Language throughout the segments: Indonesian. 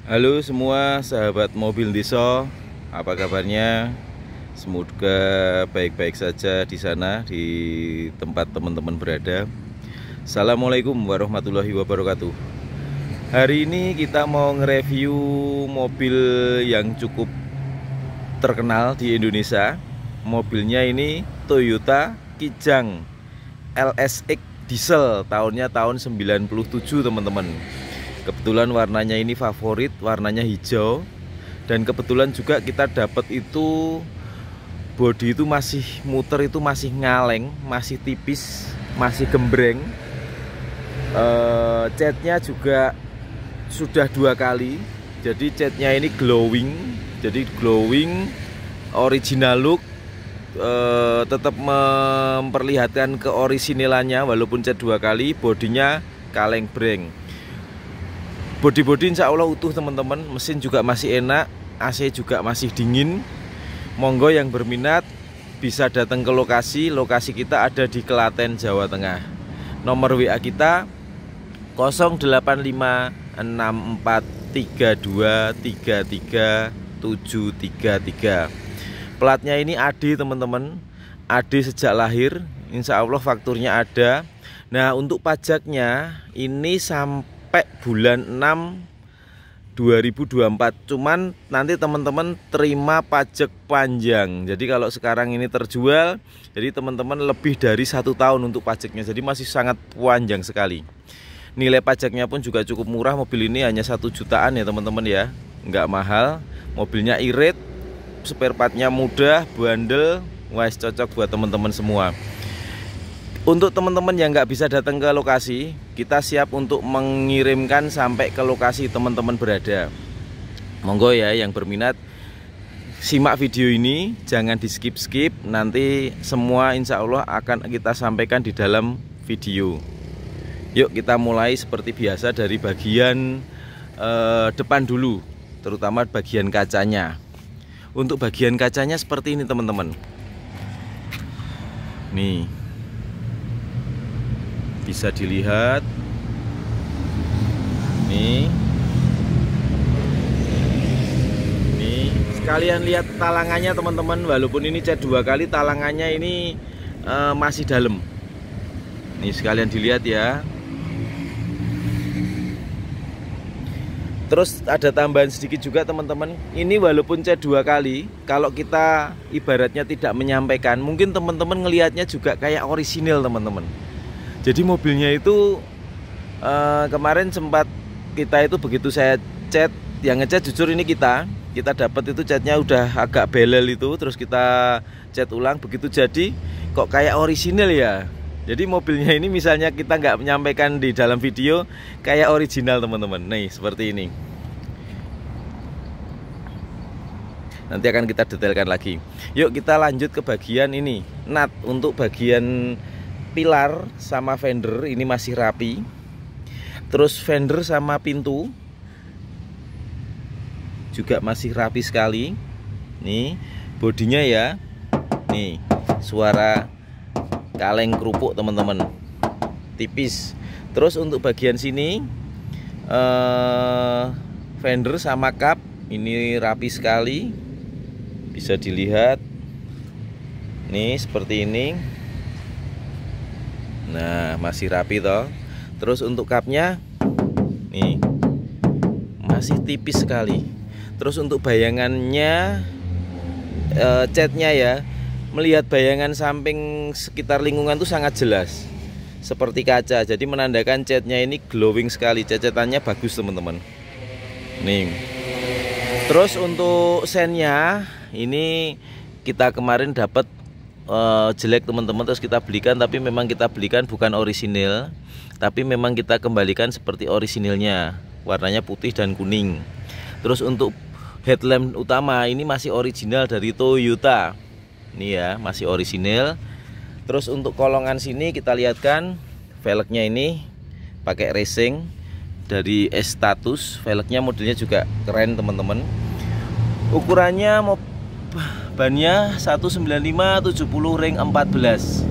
Halo semua sahabat mobil Diso, apa kabarnya? Semoga baik-baik saja di sana, di tempat teman-teman berada. Assalamualaikum warahmatullahi wabarakatuh. Hari ini kita mau nge-review mobil yang cukup terkenal di Indonesia. Mobilnya ini Toyota Kijang LSX diesel, tahunnya tahun 97 teman-teman. Kebetulan warnanya ini favorit, warnanya hijau. Dan kebetulan juga kita dapat itu bodi itu masih muter, itu masih ngaleng, masih tipis, masih gembreng. Catnya juga sudah 2 kali. Jadi catnya ini glowing, jadi glowing, original look. Tetap memperlihatkan keorisinalannya walaupun cat 2 kali. Bodinya kaleng breng. Bodi-bodi insya Allah utuh teman-teman. Mesin juga masih enak, AC juga masih dingin. Monggo yang berminat bisa datang ke lokasi. Lokasi kita ada di Klaten, Jawa Tengah. Nomor WA kita 085432337733. Platnya ini AD teman-teman, AD sejak lahir. Insya Allah fakturnya ada. Nah, untuk pajaknya ini sampai bulan 6 2024. Cuman nanti teman-teman terima pajak panjang. Jadi kalau sekarang ini terjual, jadi teman-teman lebih dari 1 tahun untuk pajaknya. Jadi masih sangat panjang sekali. Nilai pajaknya pun juga cukup murah. Mobil ini hanya 1 jutaan ya teman-teman ya, nggak mahal. Mobilnya irit, spare partnya mudah, bandel, wise, cocok buat teman-teman semua. Untuk teman-teman yang nggak bisa datang ke lokasi, kita siap untuk mengirimkan sampai ke lokasi teman-teman berada. Monggo ya yang berminat, simak video ini, jangan di skip-skip. Nanti semua insya Allah akan kita sampaikan di dalam video. Yuk kita mulai seperti biasa dari bagian depan dulu, terutama bagian kacanya. Untuk bagian kacanya seperti ini teman-teman. Nih, bisa dilihat. Nih, sekalian lihat talangannya teman-teman. Walaupun ini cat 2 kali, talangannya ini masih dalam. Nih sekalian dilihat ya. Terus ada tambahan sedikit juga teman-teman. Ini walaupun cat 2 kali, kalau kita ibaratnya tidak menyampaikan, mungkin teman-teman ngelihatnya juga kayak orisinil teman-teman. Jadi mobilnya itu kemarin sempat kita itu begitu saya cat, yang ngecat jujur ini kita dapat itu catnya udah agak belel itu, terus kita cat ulang, begitu jadi kok kayak orisinil ya. Jadi mobilnya ini misalnya kita nggak menyampaikan di dalam video, kayak original teman-teman. Nih seperti ini. Nanti akan kita detailkan lagi. Yuk kita lanjut ke bagian ini. Nut untuk bagian pilar sama fender ini masih rapi. Terus fender sama pintu juga masih rapi sekali. Nih bodinya ya. Nih suara kaleng kerupuk teman-teman, tipis. Terus untuk bagian sini fender sama kap ini rapi sekali, bisa dilihat. Nih seperti ini. Nah masih rapi toh. Terus untuk kapnya nih masih tipis sekali. Terus untuk bayangannya, catnya ya, melihat bayangan samping sekitar lingkungan tuh sangat jelas seperti kaca. Jadi menandakan catnya ini glowing sekali, cacatannya bagus teman-teman. Nih. Terus untuk sennya ini kita kemarin dapat jelek teman-teman, terus kita belikan, tapi memang kita belikan bukan orisinil, tapi memang kita kembalikan seperti orisinilnya, warnanya putih dan kuning. Terus untuk headlamp utama ini masih original dari Toyota. Ini ya masih orisinil. Terus untuk kolongan sini kita lihatkan velgnya ini pakai racing dari S-Status. Velgnya modelnya juga keren teman-teman. Ukurannya mau bannya 195/70 ring 14.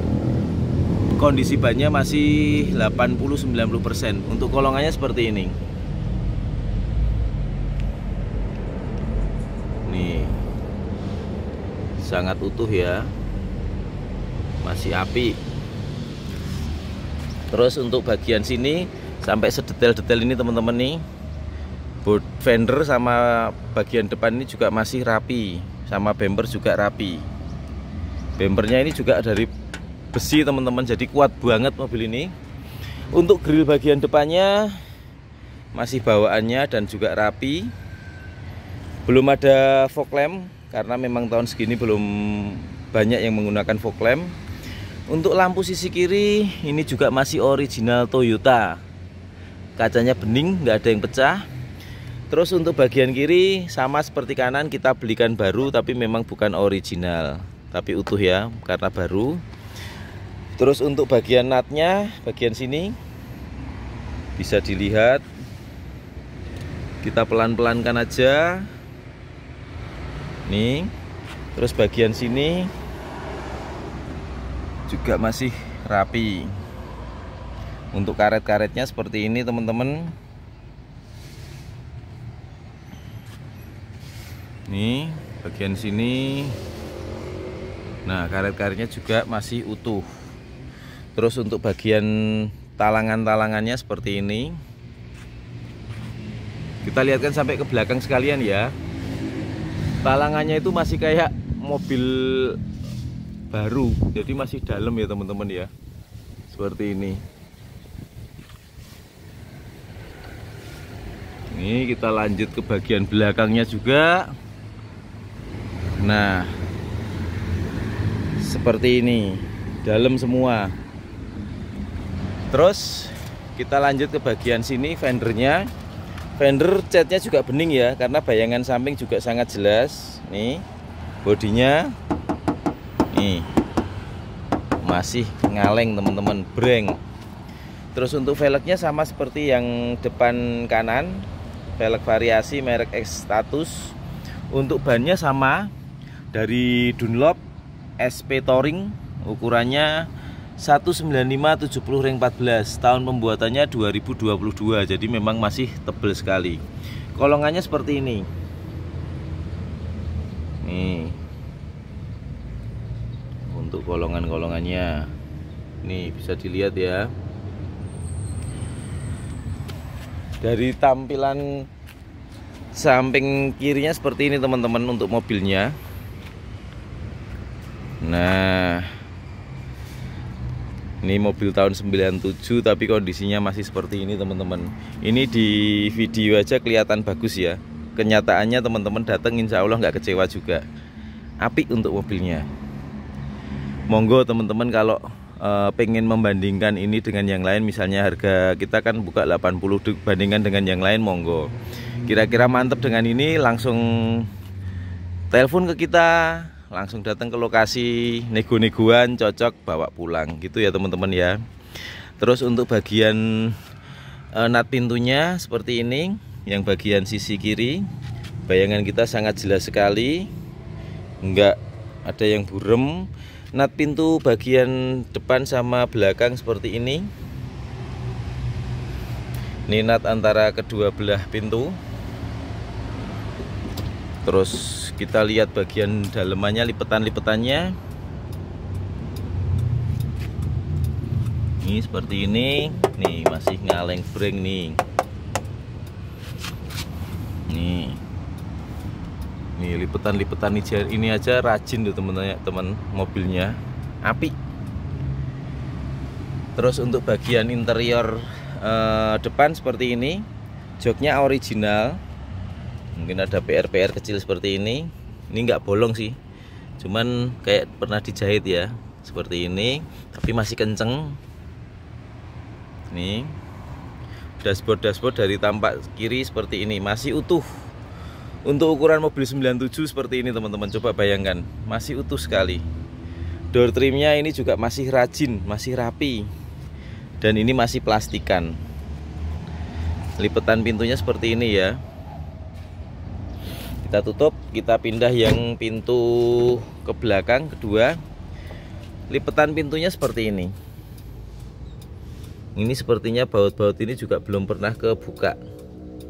Kondisi bannya masih 80-90%. Untuk kolongannya seperti ini. sangat utuh ya, masih api. Terus untuk bagian sini sampai sedetail-detail ini teman-teman nih, boot fender sama bagian depan ini juga masih rapi, sama bumper juga rapi. Bumpernya ini juga dari besi teman-teman, jadi kuat banget mobil ini. Untuk grill bagian depannya masih bawaannya dan juga rapi. Belum ada fog lamp karena memang tahun segini belum banyak yang menggunakan fog lamp. Untuk lampu sisi kiri ini juga masih original Toyota. Kacanya bening, nggak ada yang pecah. Terus untuk bagian kiri sama seperti kanan, kita belikan baru tapi memang bukan original, tapi utuh ya karena baru. Terus untuk bagian natnya, bagian sini bisa dilihat, kita pelan-pelankan aja nih. Terus bagian sini juga masih rapi. Untuk karet-karetnya seperti ini teman-teman. Nih bagian sini, nah karet-karetnya juga masih utuh. Terus untuk bagian talangan-talangannya seperti ini. Kita lihatkan sampai ke belakang sekalian ya. Talangannya itu masih kayak mobil baru, jadi masih dalam ya teman-teman ya, seperti ini. Ini kita lanjut ke bagian belakangnya juga. Nah seperti ini, dalam semua. Terus kita lanjut ke bagian sini, fendernya. Fender catnya juga bening ya, karena bayangan samping juga sangat jelas. Nih bodinya nih masih ngaleng teman-teman, breng. Terus untuk velgnya sama seperti yang depan kanan, velg variasi merek X Status. Untuk bannya sama dari Dunlop SP Touring, ukurannya 195/70 ring 14, tahun pembuatannya 2022, jadi memang masih tebal sekali. Kolongannya seperti ini nih. Untuk kolongan-kolongannya nih bisa dilihat ya. Dari tampilan samping kirinya seperti ini teman-teman untuk mobilnya. Nah ini mobil tahun 97 tapi kondisinya masih seperti ini teman-teman. Ini di video aja kelihatan bagus ya. Kenyataannya teman-teman datang insya Allah nggak kecewa juga. Apik untuk mobilnya. Monggo teman-teman kalau pengen membandingkan ini dengan yang lain, misalnya harga kita kan buka 80, bandingkan dengan yang lain, monggo. Kira-kira mantep dengan ini, langsung telepon ke kita, langsung datang ke lokasi, nego-negoan cocok bawa pulang gitu ya teman-teman ya. Terus untuk bagian nut pintunya seperti ini, yang bagian sisi kiri bayangan kita sangat jelas sekali, enggak ada yang burem. Nut pintu bagian depan sama belakang seperti ini. Ini nut antara kedua belah pintu. Terus kita lihat bagian dalemannya, lipetan-lipetannya. Ini seperti ini. Nih masih ngaleng breng nih. Nih lipetan-lipetan ini aja rajin tuh teman-teman, mobilnya api. Terus untuk bagian interior depan seperti ini, joknya original. Mungkin ada PR-PR kecil seperti ini. Ini nggak bolong sih, cuman kayak pernah dijahit ya, seperti ini, tapi masih kenceng. Nih dashboard dari tampak kiri seperti ini, masih utuh. Untuk ukuran mobil 97 seperti ini teman-teman, coba bayangkan, masih utuh sekali. Door trimnya ini juga masih rajin, masih rapi. Dan ini masih plastikan. Lipetan pintunya seperti ini ya. Kita tutup, kita pindah yang pintu ke belakang kedua. Lipetan pintunya seperti ini. Ini sepertinya baut-baut ini juga belum pernah kebuka.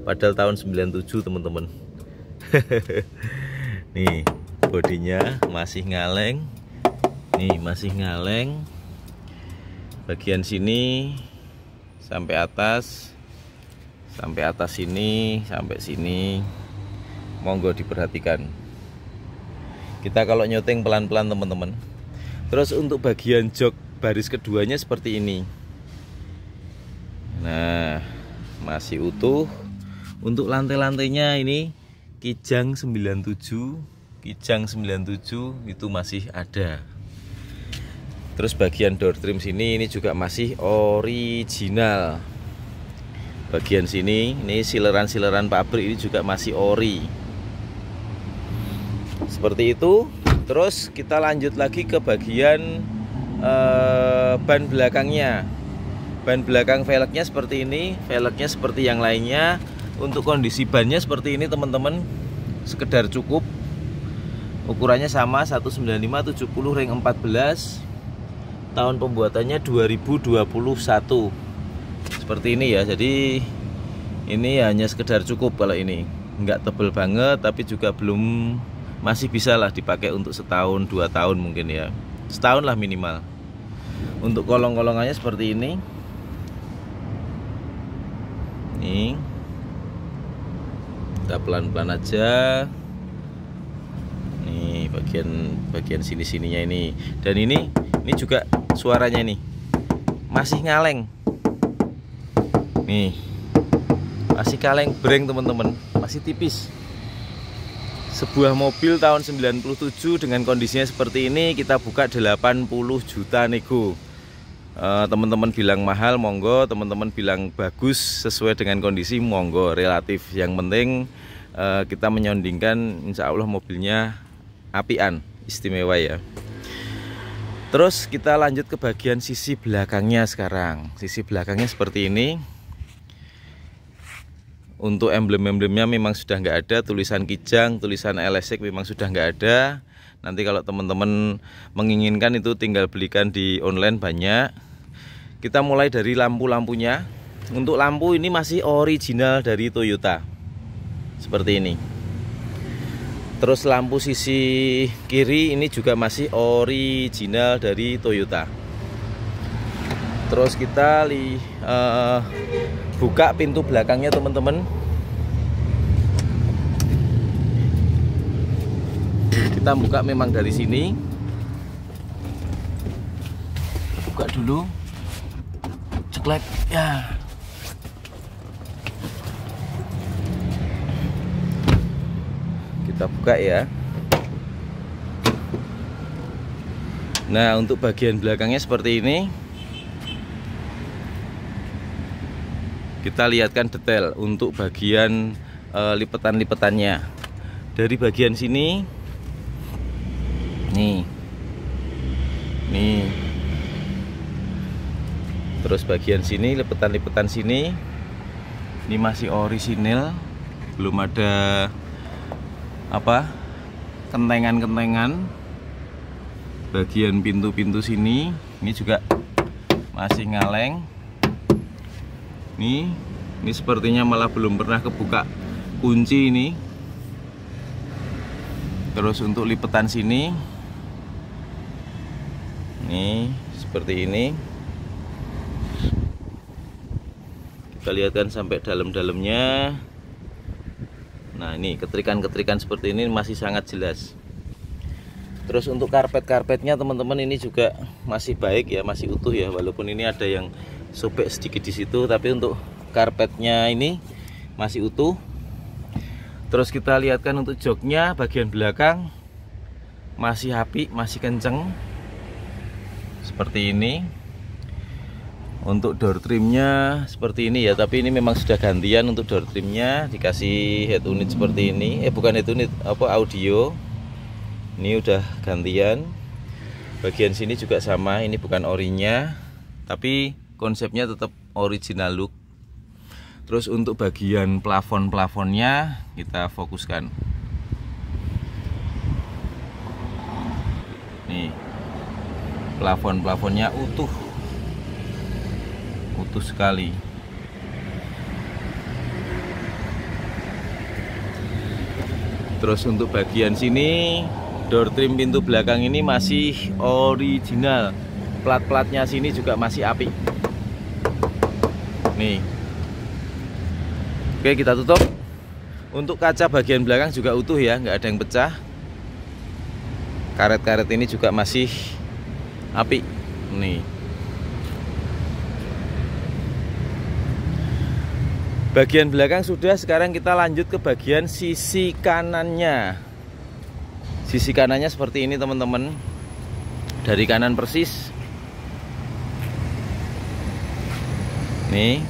Padahal tahun 97 teman-teman. Nih bodinya masih ngaleng. Nih masih ngaleng. Bagian sini sampai atas sini, sampai sini. Monggo diperhatikan. Kita kalau nyoteng pelan-pelan teman-teman. Terus untuk bagian jok baris keduanya seperti ini. Nah, masih utuh. Untuk lantai-lantainya ini Kijang 97 itu masih ada. Terus bagian door trim sini ini juga masih original. Bagian sini ini sileran-sileran pabrik ini juga masih ori. Seperti itu. Terus kita lanjut lagi ke bagian ban belakangnya. Ban belakang velgnya seperti ini, velgnya seperti yang lainnya. Untuk kondisi bannya seperti ini teman-teman, sekedar cukup. Ukurannya sama 195/70 ring 14. Tahun pembuatannya 2021. Seperti ini ya. Jadi ini hanya sekedar cukup kalau ini. Enggak tebel banget tapi juga belum, masih bisa lah dipakai untuk setahun 2 tahun mungkin ya. Setahun lah minimal. Untuk kolong-kolongannya seperti ini. Nih. Kita pelan-pelan aja. Nih bagian sini-sininya ini. Dan ini juga suaranya nih masih ngaleng. Nih masih kaleng breng teman-teman, masih tipis. Sebuah mobil tahun 97 dengan kondisinya seperti ini kita buka 80 juta nego. Teman-teman bilang mahal, monggo. Teman-teman bilang bagus sesuai dengan kondisi, monggo. Relatif. Yang penting kita menyondingkan, insya Allah mobilnya apian, istimewa ya. Terus kita lanjut ke bagian sisi belakangnya sekarang. Sisi belakangnya seperti ini. Untuk emblem-emblemnya memang sudah nggak ada. Tulisan Kijang, tulisan LSX memang sudah nggak ada. Nanti kalau teman-teman menginginkan itu tinggal belikan di online banyak. Kita mulai dari lampu-lampunya. Untuk lampu ini masih original dari Toyota. Seperti ini. Terus lampu sisi kiri ini juga masih original dari Toyota. Terus kita buka pintu belakangnya teman-teman. Kita buka memang dari sini. Buka dulu. Ceklek ya. Kita buka ya. Nah, untuk bagian belakangnya seperti ini. Kita lihatkan detail untuk bagian lipetan-lipetannya. Dari bagian sini. Nih. Terus bagian sini, lipetan-lipetan sini. Ini masih orisinil. Belum ada kentengan-kentengan. Bagian pintu-pintu sini ini juga masih ngaleng. Ini sepertinya malah belum pernah kebuka kunci ini. Terus untuk lipetan sini seperti ini. Kita lihatkan sampai dalam-dalamnya. Nah, ini ketrikan-ketrikan seperti ini masih sangat jelas. Terus untuk karpet-karpetnya teman-teman ini juga masih baik ya, masih utuh ya, walaupun ini ada yang sobek sedikit di situ, tapi untuk karpetnya ini masih utuh. Terus kita lihatkan untuk joknya bagian belakang masih api, masih kenceng. Seperti ini. Untuk door trimnya seperti ini ya, tapi ini memang sudah gantian. Untuk door trimnya dikasih head unit seperti ini. Bukan head unit, audio. Ini udah gantian. Bagian sini juga sama, ini bukan orinya, tapi konsepnya tetap original look. Terus untuk bagian plafon-plafonnya kita fokuskan. Nih, plafon-plafonnya utuh sekali. Terus untuk bagian sini door trim pintu belakang ini masih original. Plat-platnya sini juga masih apik. Nih. Oke, kita tutup. Untuk kaca bagian belakang juga utuh ya, nggak ada yang pecah. Karet-karet ini juga masih apik. Nih. Bagian belakang sudah, sekarang kita lanjut ke bagian sisi kanannya. Sisi kanannya seperti ini teman-teman. Dari kanan persis. Nih.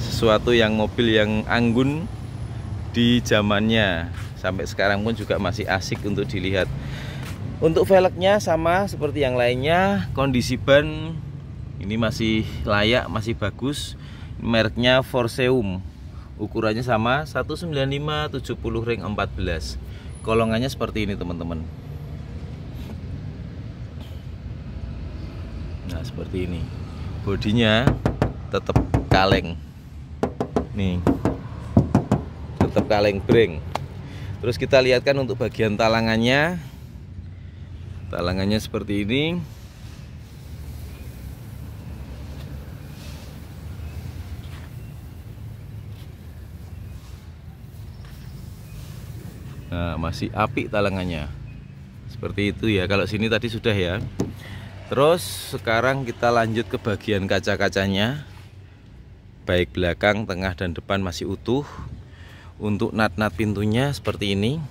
Sesuatu yang mobil yang anggun di zamannya. Sampai sekarang pun juga masih asik untuk dilihat. Untuk velgnya sama seperti yang lainnya. Kondisi ban ini masih layak, masih bagus. Mereknya Forseum. Ukurannya sama 195/70 ring 14. Kolongannya seperti ini teman-teman. Nah, seperti ini. Bodinya tetap kaleng. Nih. Tetap kaleng breng. Terus kita lihatkan untuk bagian talangannya. Talangannya seperti ini. Nah, masih apik talangannya. Seperti itu ya. Kalau sini tadi sudah ya. Terus sekarang kita lanjut ke bagian kaca-kacanya. Baik belakang, tengah, dan depan masih utuh. Untuk nat-nat pintunya seperti ini.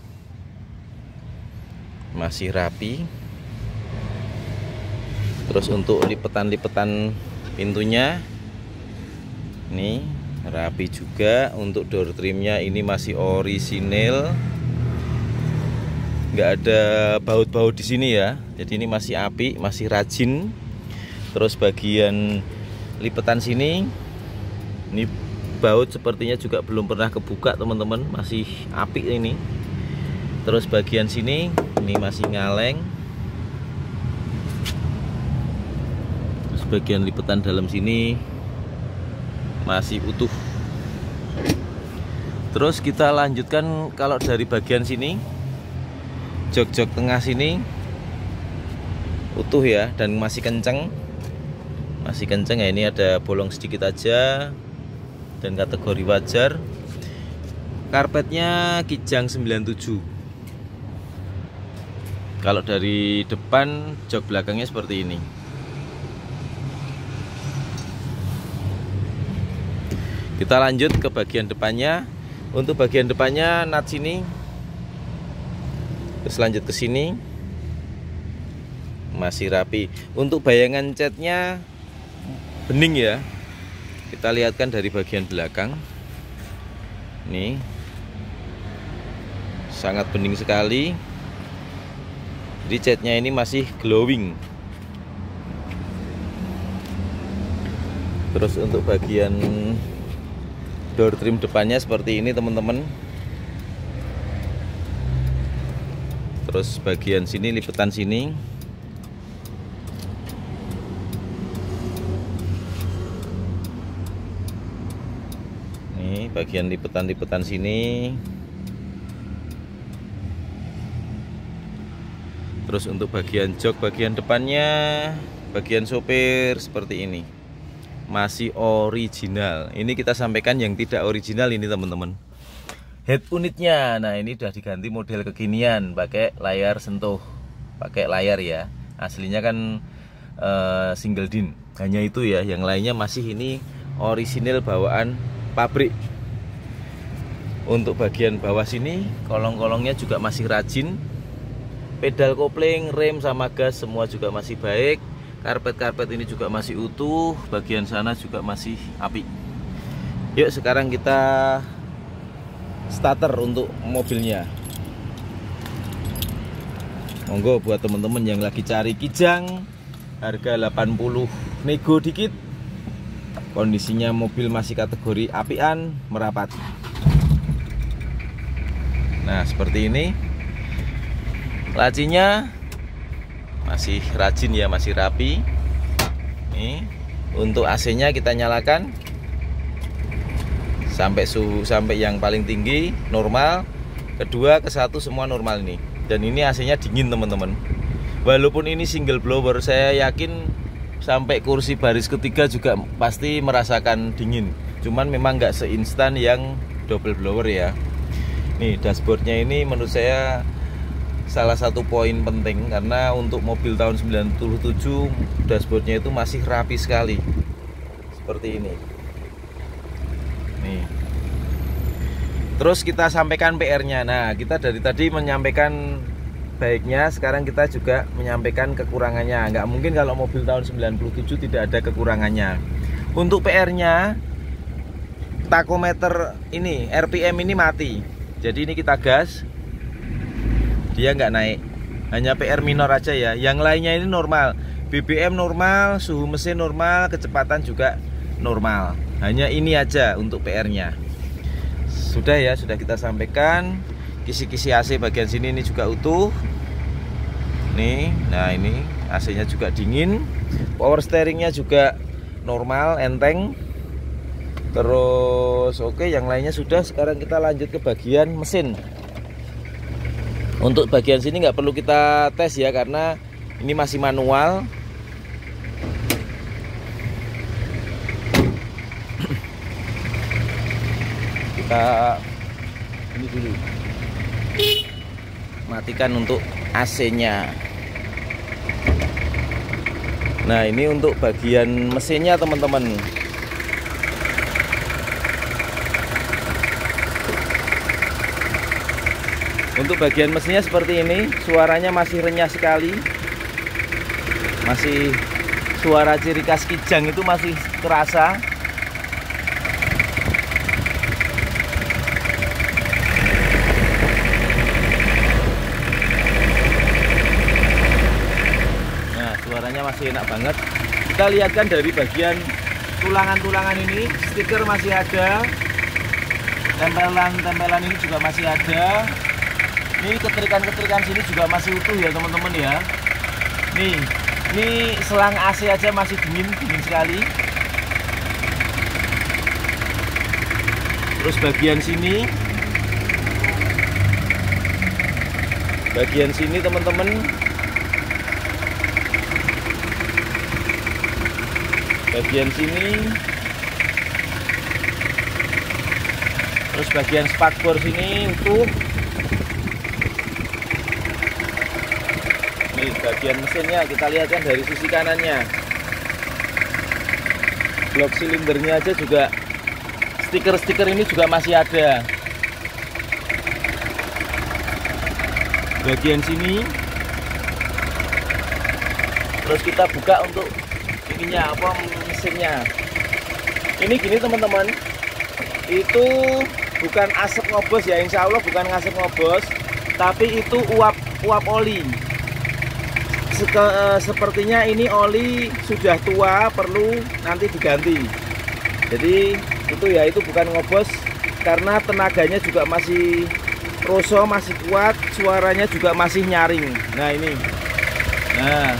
Masih rapi. Terus untuk lipetan-lipetan pintunya ini rapi juga. Untuk door trimnya ini masih orisinil. Nggak ada baut-baut di sini ya. Jadi ini masih apik, masih rajin. Terus bagian lipetan sini ini baut sepertinya juga belum pernah kebuka teman-teman, masih apik ini. Terus bagian sini ini masih ngaleng. Terus bagian lipetan dalam sini masih utuh. Terus kita lanjutkan kalau dari bagian sini, jok-jok tengah sini utuh ya, dan masih kenceng. Masih kenceng ya, ini ada bolong sedikit aja dan kategori wajar. Karpetnya Kijang 97. Kalau dari depan, jok belakangnya seperti ini. Kita lanjut ke bagian depannya. Untuk bagian depannya nat sini. Terus lanjut ke sini. Masih rapi. Untuk bayangan catnya bening ya. Kita lihatkan dari bagian belakang. Nih. Sangat bening sekali. Jadi catnya ini masih glowing. Terus untuk bagian door trim depannya seperti ini teman-teman. Terus bagian sini, lipetan sini nih, bagian lipetan-lipetan sini. Terus untuk bagian jok bagian depannya, bagian sopir seperti ini. Masih original. Ini kita sampaikan yang tidak original ini teman-teman. Head unitnya, nah ini udah diganti model kekinian, pakai layar sentuh, pakai layar ya. Aslinya kan single din, hanya itu ya. Yang lainnya masih ini orisinil bawaan pabrik. Untuk bagian bawah sini, kolong-kolongnya juga masih rajin. Pedal kopling, rem sama gas semua juga masih baik. Karpet-karpet ini juga masih utuh. Bagian sana juga masih apik. Yuk sekarang kita starter untuk mobilnya. Monggo buat teman-teman yang lagi cari Kijang harga 80 nego dikit. Kondisinya mobil masih kategori apian, merapat. Nah seperti ini. Lacinya masih rajin ya, masih rapi. Nih, untuk AC-nya kita nyalakan sampai suhu, sampai yang paling tinggi normal. kedua, ke satu semua normal ini. Dan ini AC-nya dingin teman-teman. Walaupun ini single blower, saya yakin sampai kursi baris ketiga juga pasti merasakan dingin. Cuman memang nggak seinstan yang double blower ya. Nih dashboardnya ini menurut saya salah satu poin penting, karena untuk mobil tahun 97 dashboardnya itu masih rapi sekali seperti ini nih. Terus kita sampaikan PR-nya. Nah, kita dari tadi menyampaikan baiknya, sekarang kita juga menyampaikan kekurangannya. Nggak mungkin kalau mobil tahun 97 tidak ada kekurangannya. Untuk PR-nya, takometer ini, RPM ini mati. Jadi ini kita gas, dia nggak naik. Hanya PR minor aja ya. Yang lainnya ini normal. BBM normal, suhu mesin normal, kecepatan juga normal. Hanya ini aja untuk PR-nya. Sudah ya, sudah kita sampaikan. Kisi-kisi AC bagian sini ini juga utuh. Nih, nah ini AC-nya juga dingin. Power steeringnya juga normal, enteng. Terus oke, yang lainnya sudah. Sekarang kita lanjut ke bagian mesin. Untuk bagian sini nggak perlu kita tes ya, karena ini masih manual. Kita ini dulu matikan untuk AC-nya. Nah, ini untuk bagian mesinnya teman-teman. Untuk bagian mesinnya seperti ini, suaranya masih renyah sekali. Masih suara ciri khas Kijang itu masih terasa. Nah, suaranya masih enak banget. Kita lihatkan dari bagian tulangan-tulangan ini, stiker masih ada. Tempelan-tempelan ini juga masih ada. Ini keterikan-keterikan sini juga masih utuh ya teman-teman ya. Nih, ini selang AC aja masih dingin sekali. Terus bagian sini teman-teman, bagian sini, terus bagian spakbor sini utuh. Nih bagian mesinnya kita lihat kan dari sisi kanannya. Blok silindernya aja juga, stiker-stiker ini juga masih ada. Bagian sini. Terus kita buka untuk ininya, apa, mesinnya. Ini gini teman-teman, itu bukan asap ngobos ya, insya Allah bukan asap ngobos, tapi itu uap oli. Sepertinya ini oli sudah tua, perlu nanti diganti. Jadi itu ya, itu bukan ngobos, karena tenaganya juga masih roso, masih kuat, suaranya juga masih nyaring. Nah ini, nah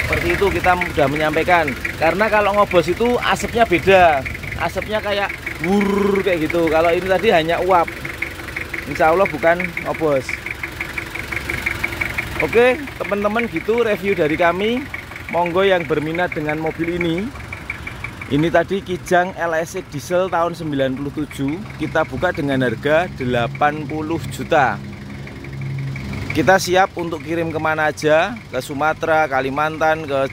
seperti itu kita sudah menyampaikan. Karena kalau ngobos itu asapnya beda, asapnya kayak wur kayak gitu. Kalau ini tadi hanya uap, insya Allah bukan ngobos. Oke teman-teman, gitu review dari kami. Monggo yang berminat dengan mobil ini. Ini tadi Kijang LSX diesel tahun 97. Kita buka dengan harga 80 juta. Kita siap untuk kirim kemana aja, ke Sumatera, Kalimantan, ke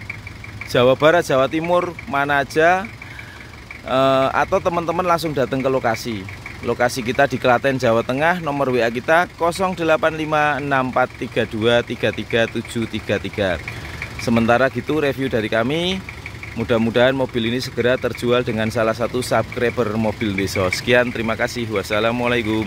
Jawa Barat, Jawa Timur, mana aja. Atau teman-teman langsung datang ke lokasi. Lokasi kita di Klaten, Jawa Tengah. Nomor WA kita 085643233733. Sementara gitu review dari kami. Mudah-mudahan mobil ini segera terjual dengan salah satu subscriber Mobil Deso. Sekian, terima kasih. Wassalamualaikum.